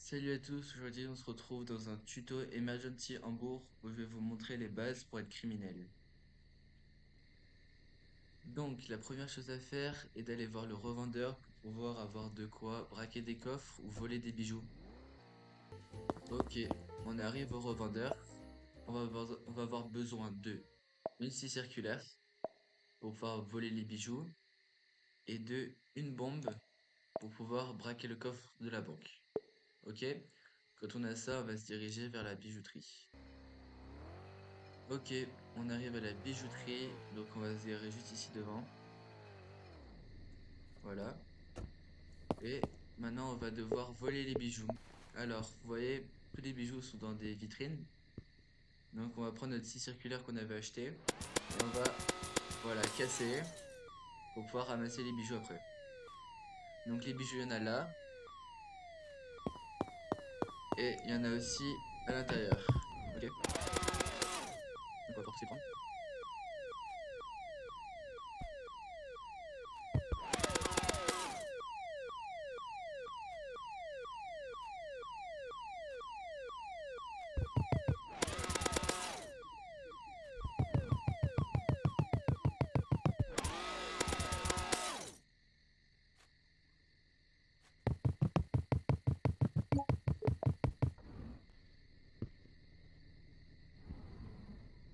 Salut à tous, aujourd'hui on se retrouve dans un tuto Emergency Hambourg où je vais vous montrer les bases pour être criminel. Donc la première chose à faire est d'aller voir le revendeur pour pouvoir avoir de quoi braquer des coffres ou voler des bijoux. Ok, on arrive au revendeur, on va avoir besoin de une scie circulaire pour pouvoir voler les bijoux et de une bombe pour pouvoir braquer le coffre de la banque. Ok, quand on a ça, on va se diriger vers la bijouterie. Ok, on arrive à la bijouterie, donc on va se garer juste ici devant. Voilà. Et maintenant, on va devoir voler les bijoux. Alors, vous voyez, tous les bijoux sont dans des vitrines. Donc, on va prendre notre scie circulaire qu'on avait acheté. Et on va, voilà, casser pour pouvoir ramasser les bijoux après. Donc, les bijoux, il y en a là. Et il y en a aussi à l'intérieur. Ok? Donc, on va pouvoir tous les prendre.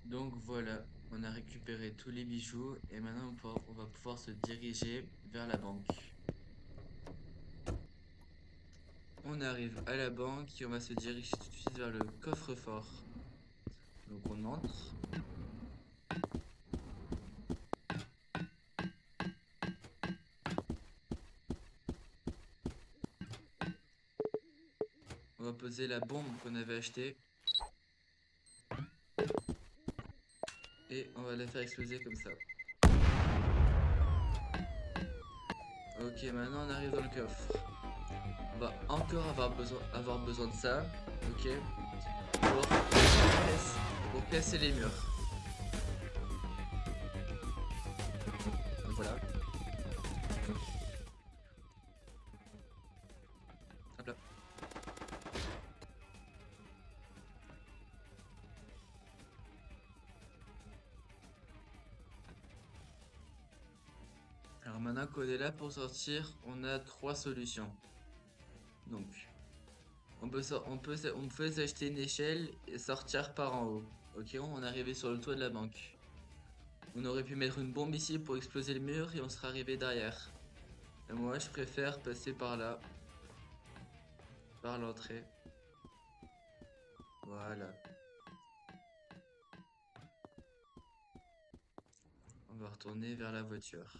Donc voilà, on a récupéré tous les bijoux et maintenant on va pouvoir se diriger vers la banque. On arrive à la banque et on va se diriger tout de suite vers le coffre-fort. Donc on entre. On va poser la bombe qu'on avait achetée et on va la faire exploser comme ça. Ok, maintenant on arrive dans le coffre. On va encore avoir besoin de ça, ok, pour casser les murs. Donc voilà. Hop là. Alors maintenant qu'on est là pour sortir, on a trois solutions. Donc, on peut s'acheter une échelle et sortir par en haut. Ok, on est arrivé sur le toit de la banque. On aurait pu mettre une bombe ici pour exploser le mur et on serait arrivé derrière. Et moi, je préfère passer par là, par l'entrée. Voilà. On va retourner vers la voiture.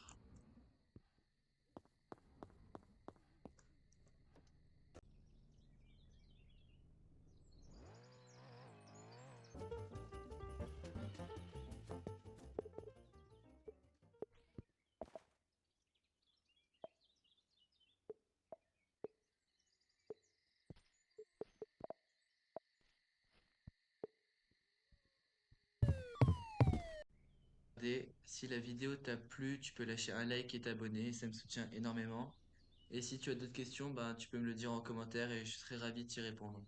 Si la vidéo t'a plu, tu peux lâcher un like et t'abonner, ça me soutient énormément. Et si tu as d'autres questions, ben, tu peux me le dire en commentaire et je serai ravi de t'y répondre.